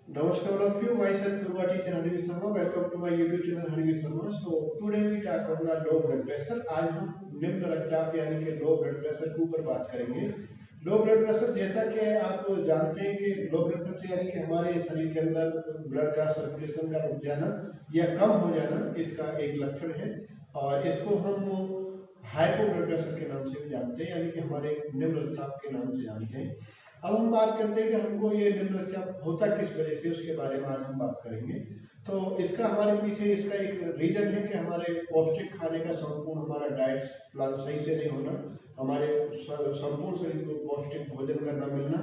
Namaskar all of you, myself yoga teacher Harivi Sharma. Welcome to my YouTube channel Harivi Sharma. So today we talk about low blood pressure. आज हम निम्न रक्तचाप यानी कि low blood pressure के ऊपर बात करेंगे। लो ब्लड प्रेशर जैसा कि आप जानते हैं कि लो ब्लड प्रेशर यानी कि हमारे शरीर के अंदर ब्लड का सर्कुलेशन का रुक जाना या कम हो जाना, इसका एक लक्षण है और इसको हम हाइपो ब्लड प्रेशर के नाम से भी जानते हैं, यानी कि हमारे निम्न रक्तचाप के नाम से जानते हैं। अब हम बात करते हैं कि हमको ये निम्न रक्तचाप होता किस वजह से, उसके बारे में आज हम बात करेंगे। तो इसका हमारे पीछे इसका एक रीजन है कि हमारे पौष्टिक खाने का संपूर्ण हमारा डाइट प्लान सही से नहीं होना, हमारे संपूर्ण शरीर को पौष्टिक भोजन करना मिलना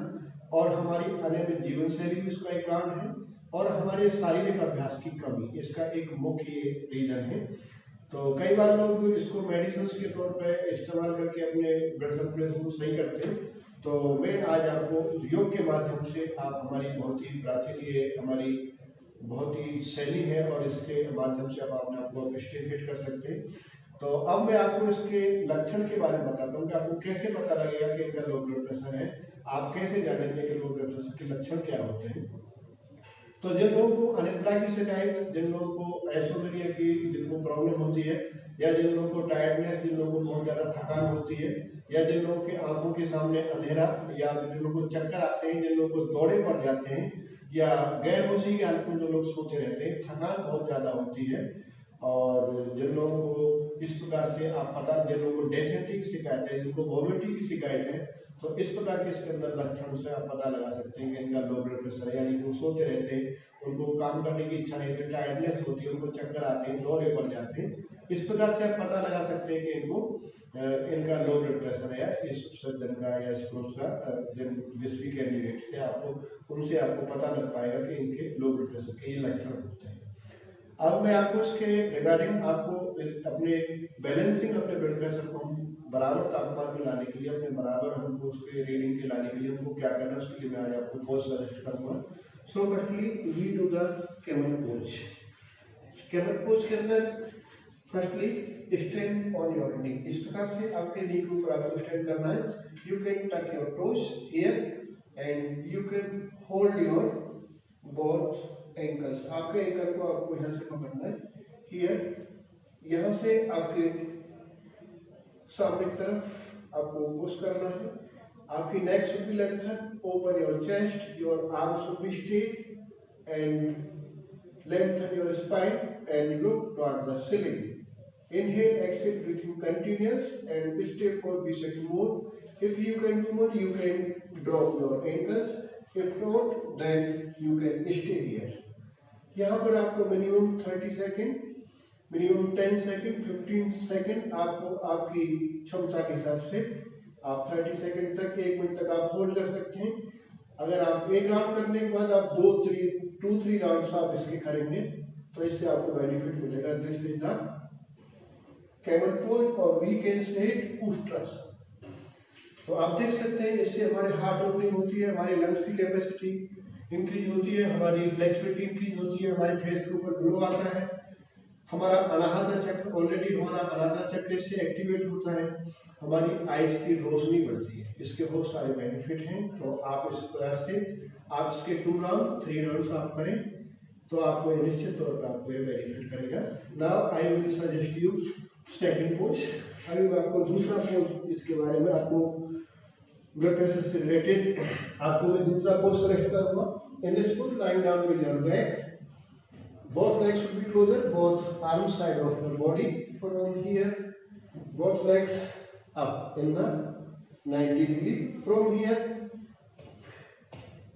और हमारी अनियमित जीवन शैली भी इसका एक कारण है और हमारे शारीरिक अभ्यास की कमी इसका एक मुख्य रीजन है। तो कई बार लोग इसको मेडिसिन के तौर पर इस्तेमाल करके अपने ब्लड सर्कुलेशन को सही करते हैं। तो मैं आज आपको योग के माध्यम से, आप हमारी बहुत ही प्राचीन ये हमारी बहुत ही शैली है और इसके माध्यम से आप अपने आप को स्टेफिट कर सकते हैं। तो अब मैं आपको इसके लक्षण के बारे में बताता हूँ कि आपको कैसे पता लगेगा कि इनका लो ब्लड प्रेशर है, आप कैसे जानेंगे कि लो ब्लड प्रेशर के लक्षण क्या होते हैं। तो जिन लोगों को अनिद्रा की शिकायत, जिन लोगों को एसोमेनिया की जिनको प्रॉब्लम होती है, या जिन लोगों को टायर्डनेस, जिन लोगों को बहुत ज़्यादा थकान होती है, या जिन लोगों के आंखों के सामने अंधेरा, या जिन लोगों को चक्कर आते हैं, जिन लोगों को दौरे पड़ जाते हैं, या गैर होशी की हालत में जो लोग सोते रहते हैं, थकान बहुत ज़्यादा होती है, और जिन लोगों को इस प्रकार से आप पता, जिन लोगों को डेसेंट्री की शिकायत है, जिनको वॉमिटिंग की शिकायत है, तो इस प्रकार के इसके अंदर लक्षण से आप पता लगा सकते हैं कि इनका लो ब्लड प्रेशर है। यानी वो सोते रहते हैं, उनको काम करने की इच्छा नहीं होती, टायर्डनेस होती है, उनको चक्कर आते हैं, दौरे पड़ जाते हैं। इस प्रकार से आप पता लगा सकते हैं कि इनको इनका लो ब्लड प्रेशर है, या इस सज्जन का या इस पुरुष का जिस भी कैंडिडेट से आपको उनसे आपको पता लग पाएगा कि इनके लो ब्लड प्रेशर के ये लक्षण होते हैं। अब मैं आपको इसके रिगार्डिंग आपको अपने बैलेंसिंग अपने ब्लड प्रेशर को हम बराबर तापमान में लाने के लिए, अपने बराबर हमको उसके रीडिंग के लाने के लिए हमको क्या करना है, उसके लिए मैं आज आपको पोज सजेस्ट करूंगा। So firstly we do the camel pose. Camel pose के अंदर firstly stand on your knee. इस प्रकार से आपके नी के ऊपर आपको स्टैंड करना है। यू कैन टक your toes here and you can hold your both ankles. आपके एंकल को आपको यहाँ से पकड़ना है, हियर, यहाँ से आपके सामने की तरफ आपको पुश करना है। आपकी neck should be lengthen, open your chest, your arms should be straight and lengthen your spine and look toward the ceiling. Inhale, exhale, breathing continuous and stay for a second more. If you can do more, you can drop your ankles. If not, then you can stay here. यहाँ पर आपको minimum 30 second, minimum 10 second, 15 second आपको आपकी क्षमता के हिसाब से आप 30 सेकेंड तक, 1 मिनट तक आप होल्ड कर सकते हैं। अगर आप एक राउंड करने के बाद आप 2-3 राउंड्स आप इसके करेंगे तो इससे आपको बेनिफिट मिलेगा। This is the camel pose और we can say it Ushtrasana. तो आप देख सकते हैं इससे हमारे हार्ट ओपनिंग होती है, हमारी लंग्स की कैपेसिटी इंक्रीज होती है, हमारी फ्लेक्सिबिलिटी इंक्रीज होती है, हमारे फेस के ऊपर ग्लो आता है, हमारा अनाहता चक्र, ऑलरेडी हमारा अनाहता चक्र इससे एक्टिवेट होता है, हमारी आइज की रोशनी बढ़ती है। इसके बहुत सारे बेनिफिट हैं। तो आप इस प्रकार से आप इसके 2 राउंड 3 राउंड्स आप करें तो आपको निश्चित तौर पर आपको ये बेनिफिट करेगा। Now I will suggest you second pose. अभी मैं आपको दूसरा पोज इसके बारे में, आपको ब्लड प्रेशर से रिलेटेड आपको मैं दूसरा पोज सजेस्ट करूंगा। In this pose, lying down with your back, both legs should be closer, both arms side of the body from here, both legs up in the 90 degree from here.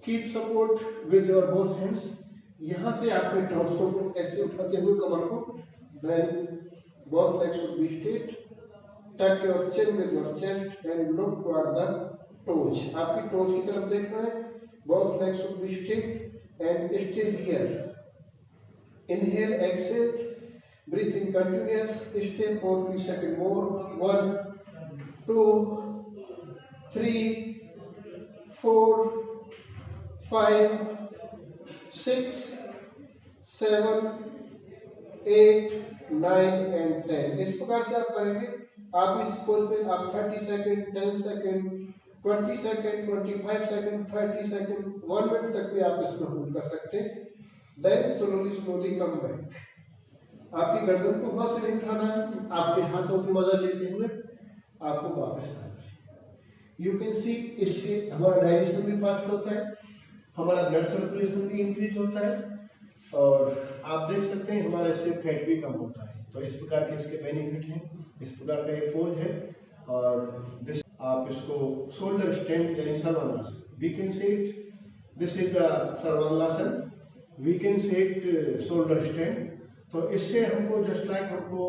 Keep support with your both hands. यहाँ से आपके transfer को ऐसे उठाते हुए कमर को, then both legs should be straight. Tuck your chin with your chest and look toward the toes. आपकी toes की तरफ देखना है। Both legs should be straight and stay here. Inhale, exhale, breathe in continuous, stay for a few seconds more. 1, 2, 3, 4, 5, 6, 7, 8, 9 and 10। इस प्रकार से आप करेंगे। आप इस पोज पे आप 30 second, 10 second, 20 second, 25 second, 30 second, 1 minute तक भी आप इसमें होल्ड कर सकते हैं। Then slowly come back. आपकी गर्दन को वहां से नहीं उठाना है, आपके हाथों की मदद लेते हुए आपको वापस आना है। यू कैन सी इससे हमारा डाइजेशन भी फास्ट होता है, हमारा ब्लड सर्कुलेशन भी इंक्रीज होता है और आप देख सकते हैं हमारा इससे फैट भी कम होता है। तो इस प्रकार के इसके बेनिफिट हैं। इस प्रकार का एक पोज है और आप इसको शोल्डर स्ट्रेंथ यानी sarvangasana, we can say it, this is the sarvangasana, we can say it shoulder strength. तो इससे हमको जस्ट लाइक हमको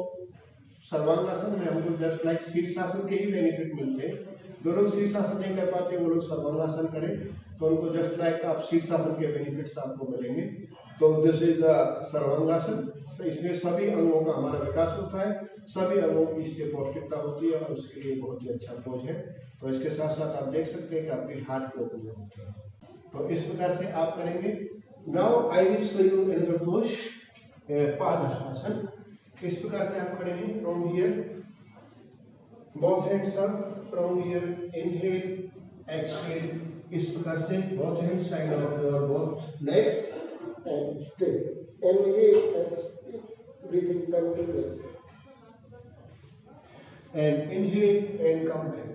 सर्वांगासन में हमको जस्ट लाइक शीर्षासन के ही बेनिफिट मिलते हैं। जो लोग शीर्षासन नहीं कर पाते वो लोग सर्वांगासन करें तो उनको जस्ट लाइक आप शीर्षासन के बेनिफिट्स आपको मिलेंगे। तो दिस इज द सर्वांगासन। इसमें सभी अंगों का हमारा विकास होता है, सभी अंगों की इससे पौष्टिकता होती है और उसके लिए बहुत ही अच्छा पोज है। तो इसके साथ साथ आप देख सकते हैं कि आपकी हार्ट को ओपन होती है। तो इस प्रकार से आप करेंगे। Now I will show you another pose, padahastasana. इस प्रकार से आप खड़े हैं, from here both hands up, from here inhale, exhale, इस प्रकार से both hands side of your both legs and stay. Inhale, exhale, breathing continuously. And inhale and come back.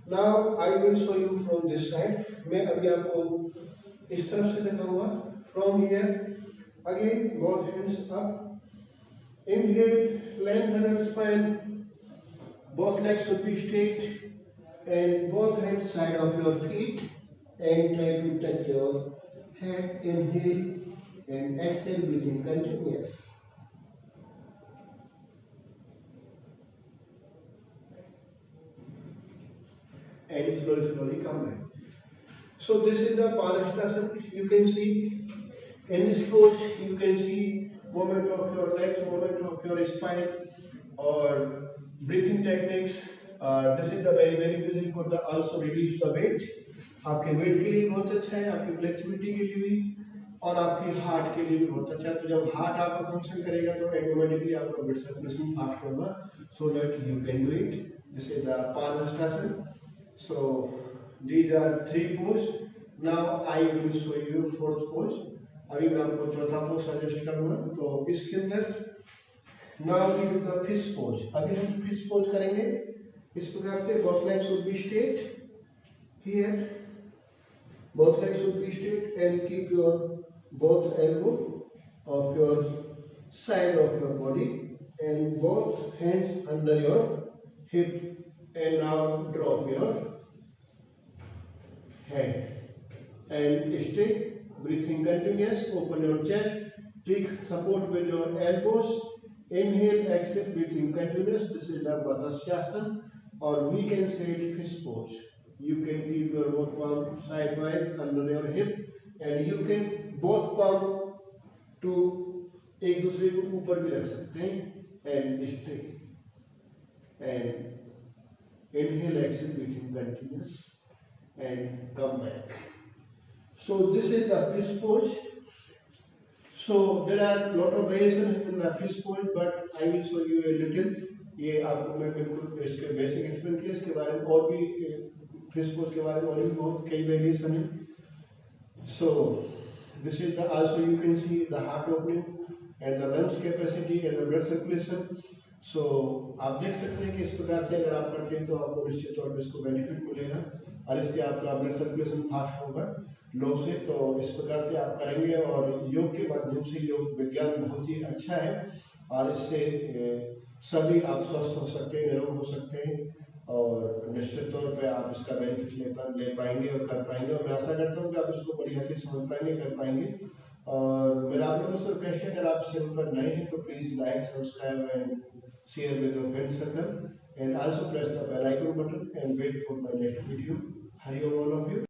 Now I will show you from this side. मैं अभी आपको इस तरफ से दिखाऊंगा। From here again both hands up. Inhale, lengthen your spine. Both legs should be straight and both hands side of your feet and try to touch your head. Inhale and exhale, breathing continuous. And slowly come back. So this is the Padhastasana. You can see in this pose, you can see movement of your legs, movement of your spine or breathing techniques. This is the very good for the also reduce the weight. आपके wait के लिए बहुत अच्छा है, आपकी flexibility के लिए भी और आपके हार्ट के लिए भी बहुत अच्छा है। तो जब हार्ट आपका फंक्शन करेगा तो ऑटोमेटिकली आपका ब्लड सर्कुलेशन फास्ट होगा। So that you can do it. This is the padahastasana. So these are 3 pose. Now I will show you 4th pose. अभी मैं आपको चौथा पोज सजेस्ट करूंगा। तो इसके अंदर Now we do the fish pose. अभी हम fish pose करेंगे इस प्रकार से। Both legs should be straight. Here, both legs should be straight and keep your both elbow of your side of your body and both hands under your hip. And now drop your head and stay. Breathing continuous. Open your chest. Take support with your elbows. Inhale, exhale, breathing continuous. This is the Padhastasana, or we can say it fish pose. You can keep your both palm sidewise under your hip, and you can both palm to एक दूसरे को ऊपर भी रख सकते हैं and stay. And inhale, exhale, breathing continuous, and come back. So this is the fish pose. So there are lot of variations in the fish pose, but I will show you a little. ये आपको मैं बिल्कुल इसके basic explain किया। इसके बारे में और भी फिश पोज के बारे में और भी बहुत कई वेरिएशन है। So this is the also you can see the heart opening and the lungs capacity and the blood circulation. So आप देख सकते हैं कि इस प्रकार से अगर आप करते हैं तो आपको निश्चित तौर पर इसको बेनिफिट मिलेगा और इससे आपका ब्लड सर्कुलेशन फास्ट होगा लो से। तो इस प्रकार से आप करेंगे और योग के माध्यम से योग विज्ञान बहुत ही अच्छा है और इससे सभी आप स्वस्थ हो सकते हैं, निरोग हो सकते हैं और निश्चित तौर पे आप इसका बेनिफिट ले पाएंगे और कर पाएंगे। और मैं आशा करता हूँ कि आप इसको बढ़िया से समझ पाएंगे, कर पाएंगे। और मेरा आप लोगों से रिक्वेस्ट है, अगर आप चैनल पर नए हैं तो please like, subscribe and share with your friend circle and also press the bell icon button and wait for my next video. Hari Om all of you.